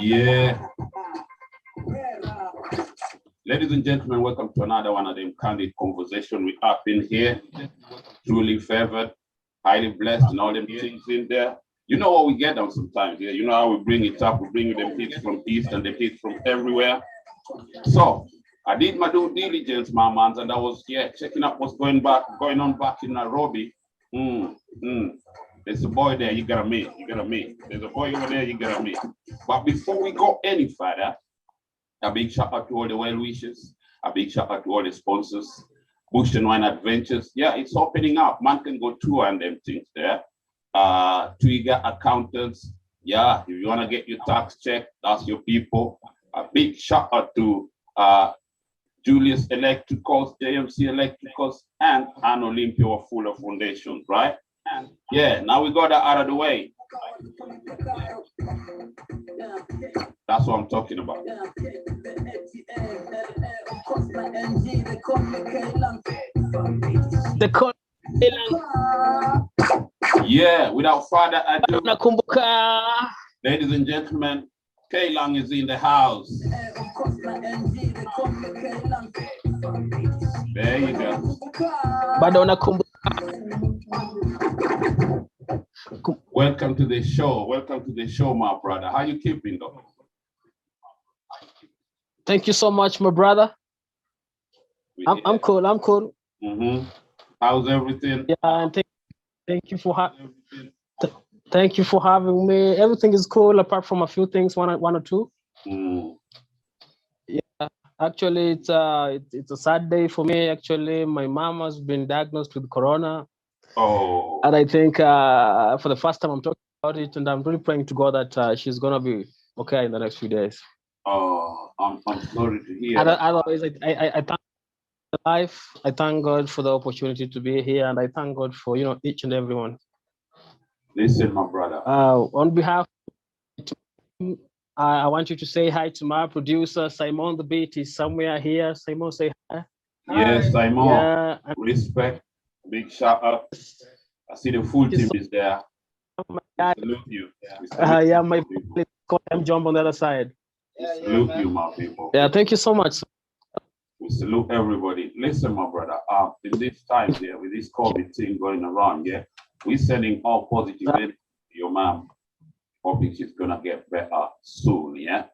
Yeah. Ladies and gentlemen, welcome to another one of them candid conversation. We up in here, truly favored, highly blessed, and all them things in there. You know what we get on sometimes, yeah? You know how we bring it up, we bring them hits from east and the hits from everywhere. So I did my due diligence, my man, and I was checking out what's going on back in Nairobi. There's a boy there you gotta meet. There's a boy over there you gotta meet. But before we go any further, a big shout out to all the well wishers, a big shout out to all the sponsors. Bush and Wine Adventures. Yeah, it's opening up. Man can go tour and them things there. Twigger Accountants. Yeah, if you want to get your tax check, that's your people. A big shout out to Julius Electricals, JMC Electricals, and An Olympia Fuller Foundation, right? And yeah, now we got that out of the way. That's what I'm talking about. Yeah, without further ado, ladies and gentlemen, Katlang is in the house. There you go. Welcome to the show. Welcome to the show, my brother. How you keeping, though? Thank you so much, my brother. I'm cool. I'm cool. How's everything? Yeah, and thank you for having me. Everything is cool apart from a few things, one or two. Yeah, actually, it's a sad day for me. Actually, my mom has been diagnosed with corona. Oh. And I think for the first time I'm talking about it, and I'm really praying to God that she's gonna be okay in the next few days. Oh, I'm sorry to hear. Otherwise, I thank life. I thank God for the opportunity to be here, and I thank God for each and every one. Listen, my brother. On behalf, I want you to say hi to my producer Simon. The beat is somewhere here. Simon, say hi. Yes, Simon. Yeah. Respect. Big shout out. I see the full team is there. We salute you. Yeah, my I'm jump on the other side. We salute you, my people. Yeah, thank you so much. We salute everybody. Listen, my brother. In this time here, with this COVID thing going around, yeah, we're sending all positive energy to your mom. Hoping she's gonna get better soon, yeah.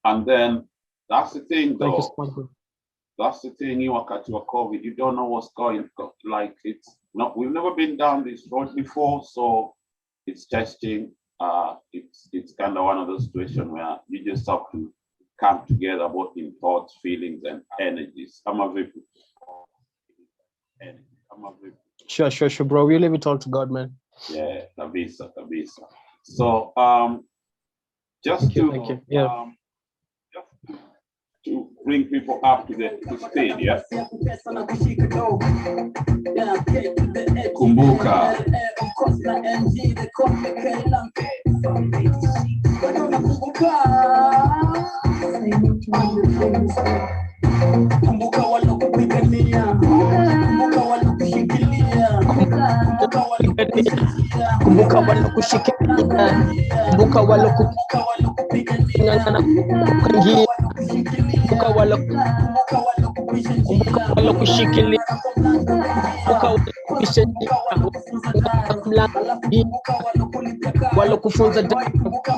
And then that's the thing, though. Thank you so much. That's the thing, you walk out to a COVID, you don't know what's going, like it's not, we've never been down this road before, so it's testing. It's kind of one of those situations where you just have to come together both in thoughts, feelings, and energies. Sure, bro. We leave it all to God, man. Yeah, Tabisa. So just to bring people up to the stage, yeah. Kumbuka. Kumbuka walokupigania, kumbuka walokushikilia, kumbuka walokushikilia, kumbuka walokupigania, kumbuka walokushikilia, walokufunza, kumbuka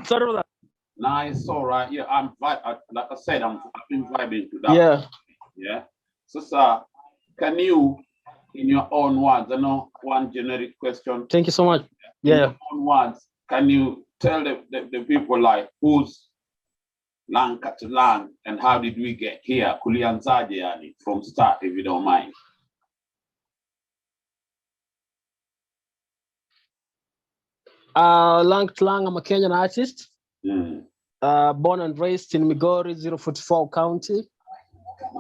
Sorry. Nice, all right. Yeah, like I said, I've been vibing to that. Yeah. So, sir, can you, in your own words, I know one generic question. Thank you so much. In your own words, can you tell the people like who's Katlang and how did we get here? Kulianzaje yani from start, if you don't mind. Katlang, I'm a Kenyan artist. Born and raised in Migori, 044 County.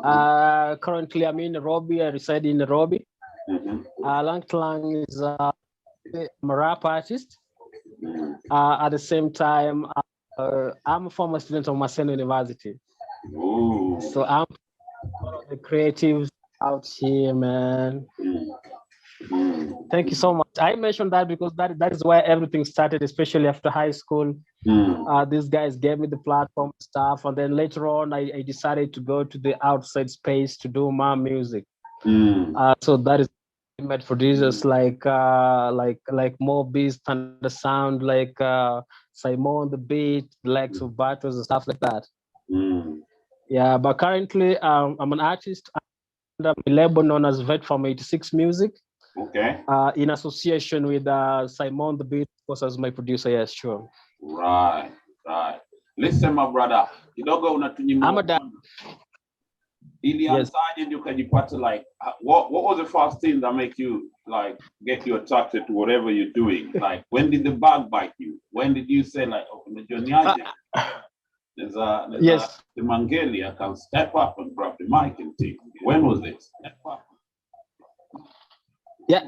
Currently, I'm in Nairobi. I reside in Nairobi. Katlang is a rap artist. At the same time, I'm a former student of Maseno University. Ooh. So I'm one of the creatives out here, man. Thank you so much. I mentioned that because that is where everything started, especially after high school. These guys gave me the platform stuff, and then later on, I decided to go to the outside space to do my music. So that is met producers like Mobies, Thunder Sound, like Simon the Beat, the likes of Battles and stuff like that. Yeah, but currently I'm an artist under a label known as Vet from 86 Music. Okay. In association with Simon the Beat, of course, as my producer. Yes, sure. Right. Listen, my brother, kidogo unatunyima. I'm a dad. Yes. Like, what was the first thing that make you like get you attracted to whatever you're doing? Like, when did the bug bite you? When did you say like, oh, there's the Mangeli, I can step up and grab the mic and take. When was this? Yeah,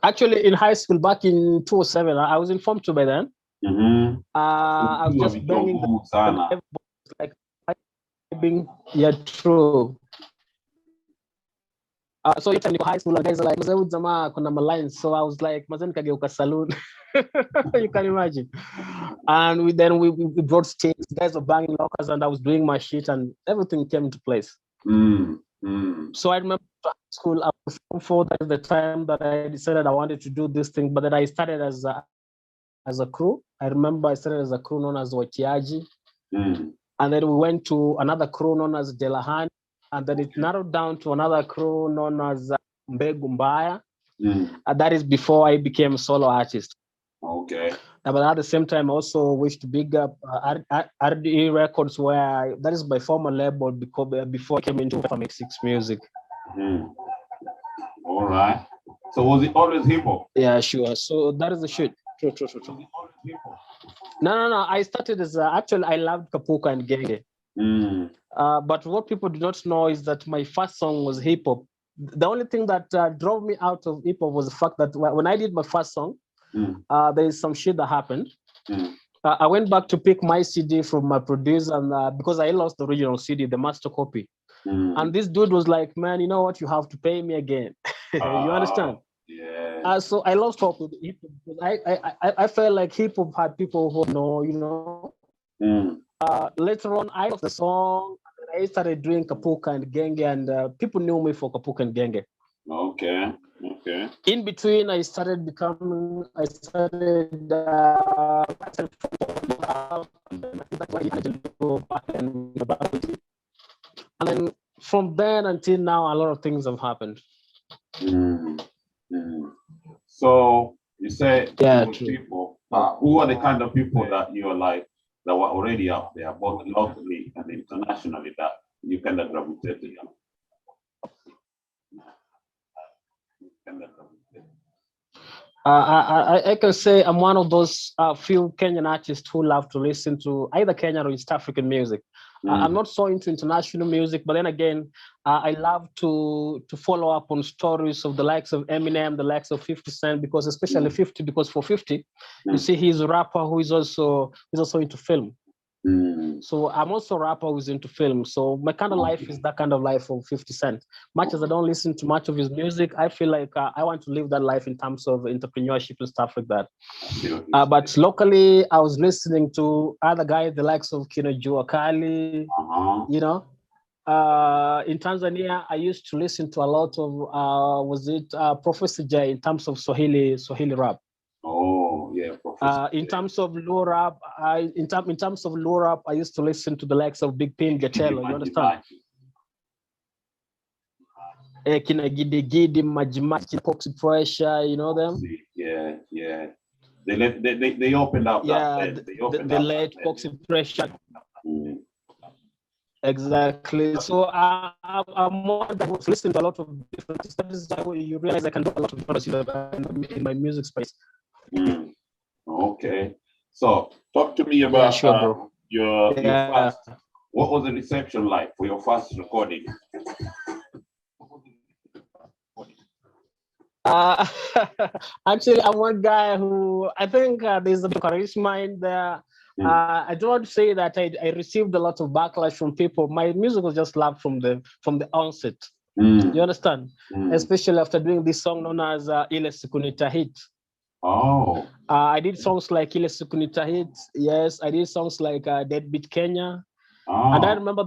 actually in high school back in 2007, I was informed to by then. I was just banging the like being true. So each time in high school, guys are like, so I was like, saloon. You can imagine. And we brought stakes, guys were banging lockers, and I was doing my shit, and everything came into place. So I remember school, I was for that the time that I decided I wanted to do this thing, but then I started as a crew. I remember I started as a crew known as Watiaji. And then we went to another crew known as Delahan. And then it narrowed down to another crew known as Mbegumbaya. That is before I became a solo artist. Okay. But at the same time, I also wish to big up RDE Records, where that is my former label before I came into FM6 Music. All right. So was it always hip hop? Yeah, sure. So that is the shit. True. No. I started as actually I loved Kapuka and Genge. But what people do not know is that my first song was hip hop. The only thing that drove me out of hip hop was the fact that when I did my first song, there is some shit that happened. I went back to pick my CD from my producer, and because I lost the original CD, the master copy. And this dude was like, "Man, you know what? You have to pay me again." You understand? Yeah. So I lost hope with hip hop because I felt like hip hop had people who know, later on, I lost the song. I started doing Kapuka and Genge, and people knew me for Kapuka and Genge. Okay. In between, I started and then from then until now, a lot of things have happened. So you say true. people, who are the kind of people that you're like, that were already up there, both locally and internationally, that you kind of gravitated to? I can say I'm one of those few Kenyan artists who love to listen to either Kenyan or East African music. I'm not so into international music, but then again, I love to follow up on stories of the likes of Eminem, the likes of 50 Cent, because especially 50, because for 50, you see he's a rapper who is also into film. So I'm also a rapper who's into film. So my kind of life is that kind of life of 50 Cent. Much as I don't listen to much of his music, I feel like I want to live that life in terms of entrepreneurship and stuff like that. But locally, I was listening to other guys, the likes of Kino Juakali, you know. In Tanzania, I used to listen to a lot of, Professor J in terms of Swahili rap. Oh yeah. In terms of low rap, in terms of low rap, I used to listen to the likes of Big Pin, Gatello. You understand? Kina Gidi, Majimachi, Poxy Pressure. You know them? Yeah. They opened up. Yeah, they let Poxy Pressure. Exactly. So I'm more than listening to a lot of different studies. You realize I can do a lot of different in my music space. Okay. So talk to me about your first. What was the reception like for your first recording? Actually, I'm one guy who I think there's a bit of charisma in there. I don't want to say that I received a lot of backlash from people. My music was just loved from the onset. You understand? Especially after doing this song known as Ile Sikunita Hit. Oh. I did songs like Ile Sikunita Hit. Yes, I did songs like Deadbeat Kenya. Oh. And I remember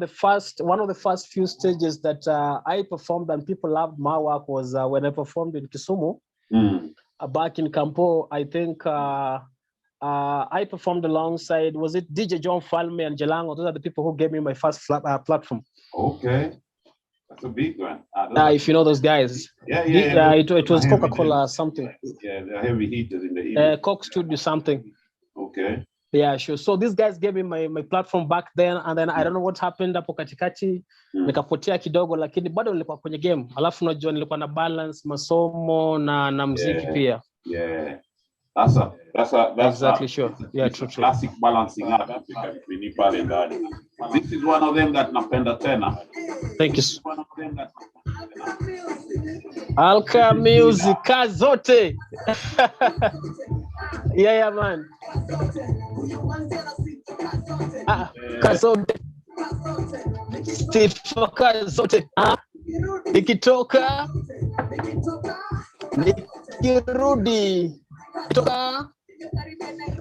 one of the first few stages that I performed and people loved my work was when I performed in Kisumu. Back in Campo, I think I performed alongside, was it DJ John Falme and Jalango? Those are the people who gave me my first platform. Okay. That's a big one. If you know those guys. Yeah. It was Coca-Cola something. Yeah, the heavy hitters in the evening. Coke Studio something. Okay. Yeah, sure. So these guys gave me my platform back then, and then I don't know what happened hapo katikati. Nikapotea kidogo, lakini bado nilikuwa kwenye game. Alafu unajua nilikuwa na balance masomo na muziki pia. Yeah. That's exactly sure. Yeah, true. Classic balancing act between pale ndani. This is one of them that napenda tena. Thank you. Alka music zote. Yeah, man. Kazote. Stifoka zote. Nikitoka. Nikirudi.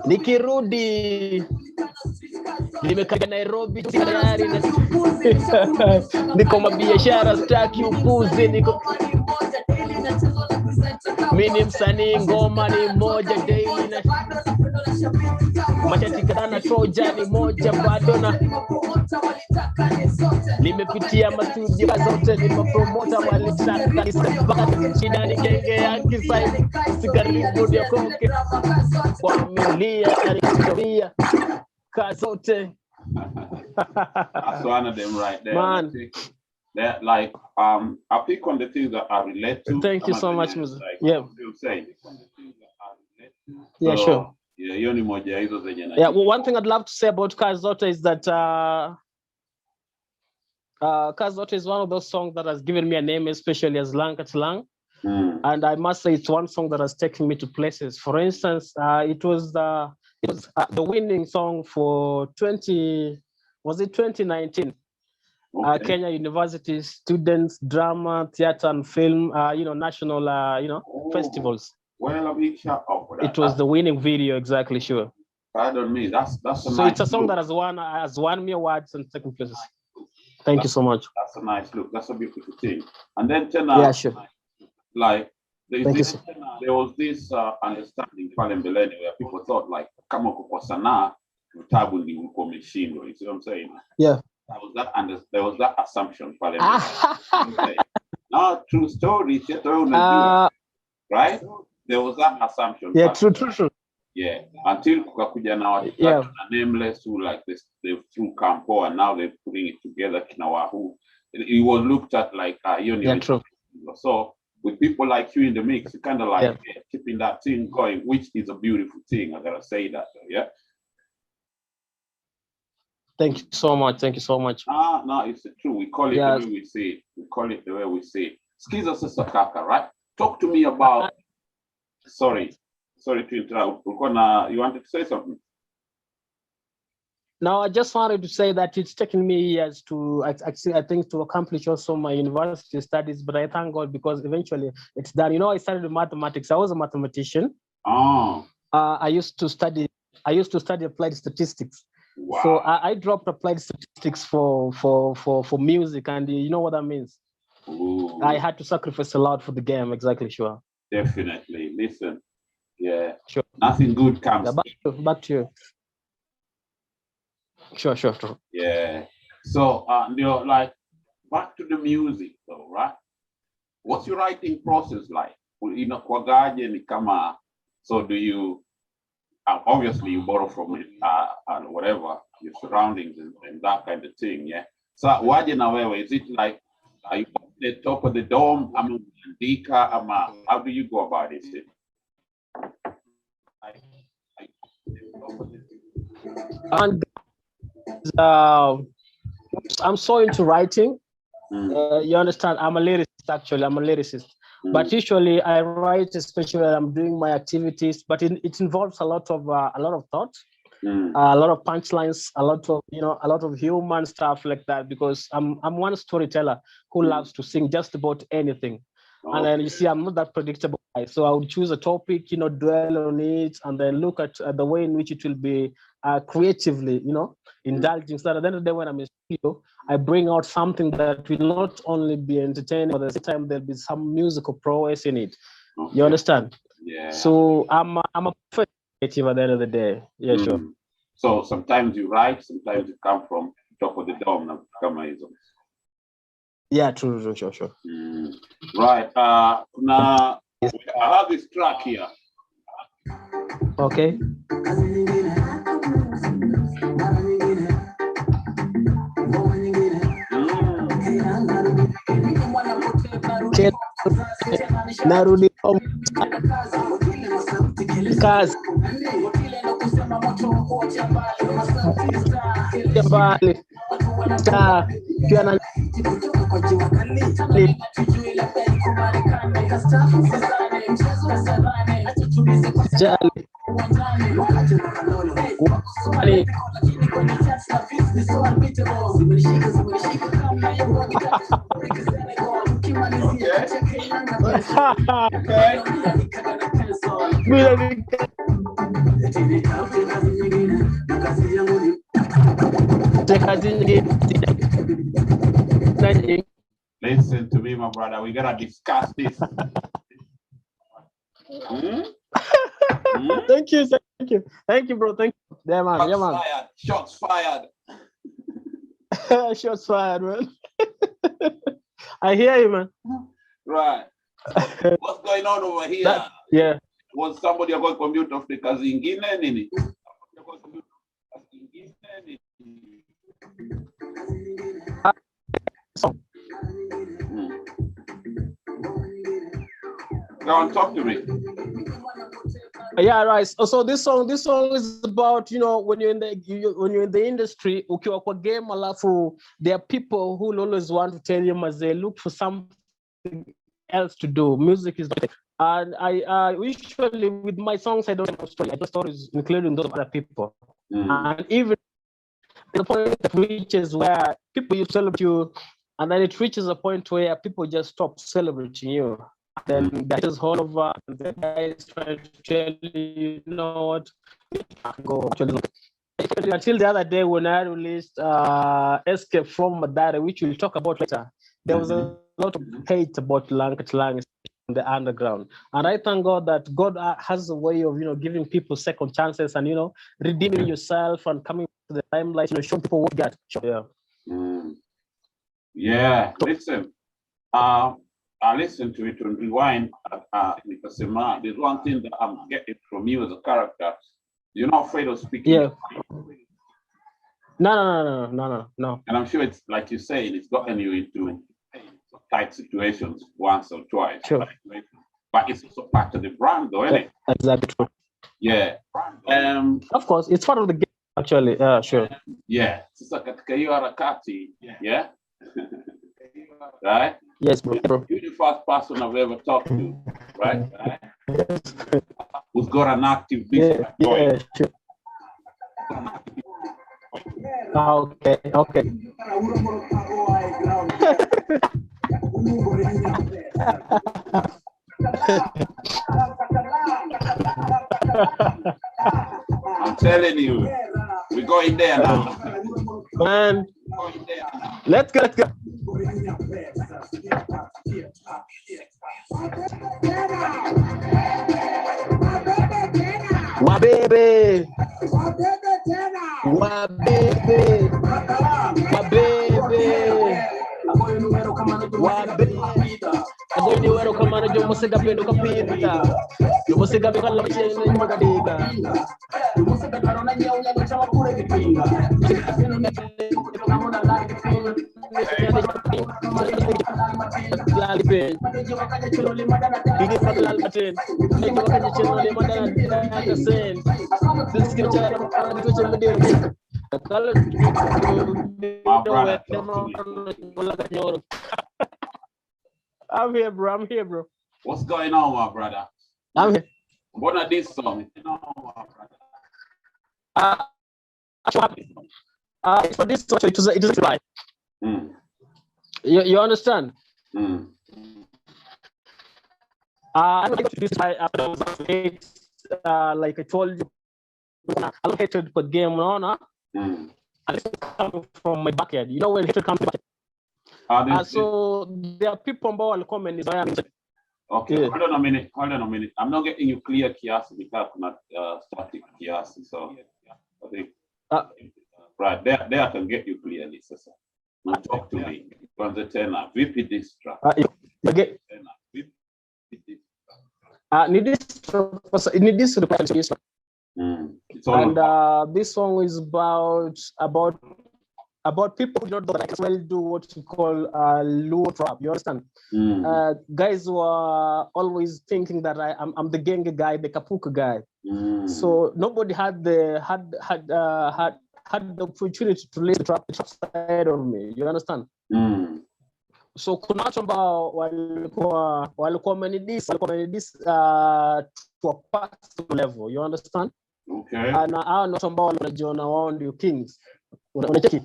Nikirudi. Nimekaa Nairobi tayari na niko mabiashara sitaki upuze niko mimi msanii ngoma ni moja daily na machatika na troja ni moja bado na nimepitia mastudio zote ni mapromota walitaka shida ni genge ya kisai sikaribu ndio koke kwa milia alikuwa kazote. That's one of them right there. Man. That like I pick on the things that I relate to. Thank you so much, Mr. Like, yeah. You say. Yeah, sure. Yeah, hiyo ni moja hizo zenye. Yeah, well, one thing I'd love to say about Kazote is that Kazote is one of those songs that has given me a name, especially as Katlang. And I must say it's one song that has taken me to places. For instance, it was the winning song for 2019 Okay. Kenya University Students Drama, Theatre and Film, national, festivals. Well, a big shout out for that. It was the winning video, exactly, sure. Pardon me, that's a so nice it's a song look. that has won me awards and second places. Thank you so much. That's a nice look. That's a beautiful thing. And then yeah, sure. Like there was this understanding pale mbeleni where people thought like kama kwa sanaa vitabu ni uko umeshindwa. You see what I'm saying? Yeah. There was that assumption pale mbeleni. No, true story. Right? There was that assumption. Yeah, true. Yeah, until kukakuja na watu na Nameless who like this, they through Campo and now they're putting it together Kinawahu. It was looked at like true. So with people like you in the mix, you kind of like keeping that thing going, which is a beautiful thing. I gotta say that, yeah. Thank you so much. No, it's true. We call it the way we say it. We call it the way we say it. Skiza Sister Kaka, right? Talk to me about. Sorry to interrupt. You wanted to say something? No, I just wanted to say that it's taken me years to actually, I think, to accomplish also my university studies, but I thank God because eventually it's done. I started with mathematics. I was a mathematician. Oh. I used to study applied statistics. Wow. So I dropped applied statistics for music, and you know what that means. Ooh. I had to sacrifice a lot for the game. Exactly, sure. Definitely. Listen. Yeah. Sure. Nothing good comes. Yeah, back to you. Sure. Yeah. So, like, back to the music, though, right? What's your writing process like? Kwagaje ni kama. So, do you? Obviously, you borrow from it, whatever your surroundings and that kind of thing, yeah. So, waje na wewe? Is it like, are you at the top of the dome? How do you go about it? And I'm so into writing. You understand? I'm a lyricist, actually. But usually I write, especially when I'm doing my activities. But it involves a lot of thought. a lot of punchlines, a lot of a lot of human stuff like that. Because I'm one storyteller who loves to sing just about anything. And then you see, I'm not that predictable guy. So I would choose a topic, dwell on it, and then look at the way in which it will be creatively, indulging. So at the end of the day, when I'm in studio, I bring out something that will not only be entertaining, but at the same time, there'll be some musical prowess in it. Okay. You understand? Yeah. So I'm a creative at the end of the day. Yeah, sure. So sometimes you write, sometimes you come from top of the dome and come hizo. Yeah, true, sure. Right. Now I have this track here. Okay. Narudi kazi mbali Listen to me, my brother. We gotta discuss this. Thank you, bro. Thank you. Yeah, man. Shots fired. Shots fired, man. I hear you, man. Right. What's going on over here? Yeah. Was somebody going to commute off the kazi ingine nini? Go on, talk to me. Yeah, right. So this song is about, when you're in the industry, ukiwa kwa game alafu there are people who always want to tell you as they look for something else to do. Music is like, and I usually with my songs I don't tell stories. I tell stories including those of other people. And even the point that reaches where people you celebrate you, and then it reaches a point where people just stop celebrating you. Then that is all over. The guy is trying to tell you, you know what? Go until the other day when I released Escape from Madara, which we'll talk about later. There was a lot of hate about Katlang in the underground, and I thank God that God has a way of giving people second chances and redeeming yourself and coming to the limelight, showing people what God. Yeah. Yeah. Listen. I listened to it on rewind. There's one thing that I'm getting from you as a character. You're not afraid of speaking. Yeah. No. And I'm sure it's like you're saying, it's gotten you into tight situations once or twice. Sure. But it's also part of the brand, though, isn't it? Exactly true. Yeah. Of course, it's part of the game, actually. Sure. Yeah. Sasa katika hiyo harakati, yeah? Right? Yes, bro. You're the first person I've ever talked to, right? Who's got an active business going. Yeah, sure. Okay. I'm telling you, we're going there now. Man, let's go. Wabebe. Agoyo kama na jomo sega pendo kapita. Jomo sega bekala mchene nyuga diga. Jomo sega karona nyaunya chama kure kipinga. Lali pe. Bigi padlal maten. Bigi wakaje chelo le madana sen. This is chara para to chelo de. I'm here, bro. What's going on, my brother? I'm here. What are these songs? actually, for this, actually, it was a lie. You understand? I don't think this after I was late, like I told you, I don't hatred for game, no. And it's coming from my backyard. You know when hatred comes from my backyard? So there are people who will come and okay, yeah. Hold on a minute. I'm not getting you clear kiasi because not static kiasi. So I think right there I can get you clearly, sister. Now talk to me. Kwanza tena, vipi this track? Need this reply to this. And this song is about people who don't know that I can well do what you call low trap. You understand? Guys who are always thinking that I'm the gang guy, the kapuka guy. So nobody had the opportunity to lay the trap side of me. You understand? So kuna watu ambao walikuwa wamenidis to a personal level. You understand? Okay. Na hao ndio ambao wanajiona wao ndio kings. Unacheki?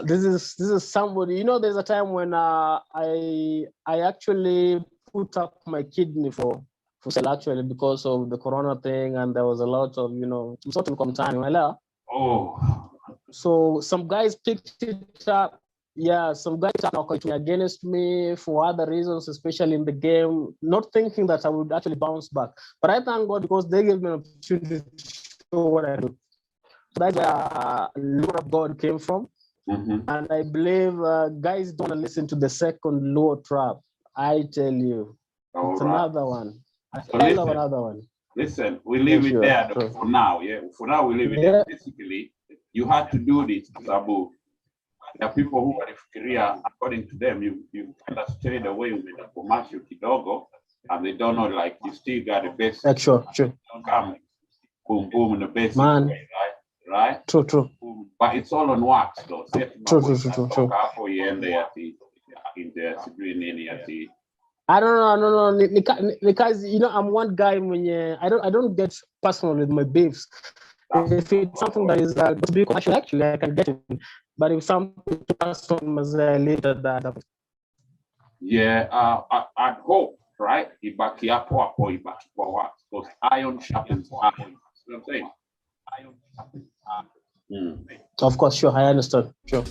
This is somebody, you know, there's a time when I actually put up my kidney for sale actually because of the corona thing, and there was a lot of, you know, sort of time. Oh. So some guys picked it up. Yeah, some guys are against me for other reasons, especially in the game, not thinking that I would actually bounce back. But I thank God because they gave me an opportunity to show what I do. So that's where Lord of God came from. And I believe guys don't listen to the second low trap. I tell you, it's another one. Another one. Listen, we leave it there for now. Yeah, for now we leave it there. Basically, you had to do this, Sabu. There are people who are career, according to them, you kind of strayed away with the commercial kidogo, and they don't know, like, you still got the best. Sure. Don't come boom in the best way, right? True. But it's all on wax, though. True. I don't know. Because, you know, I'm one guy when I don't get personal with my beefs. If it's something that is to be commercial, actually, I can get it. But if something personal, later that. Yeah, I'd hope, right? Ibaki hapo ibaki kwa what? Because iron sharpens iron. You know what I'm saying? Iron sharpens iron. Of course, sure, I understand. Sure.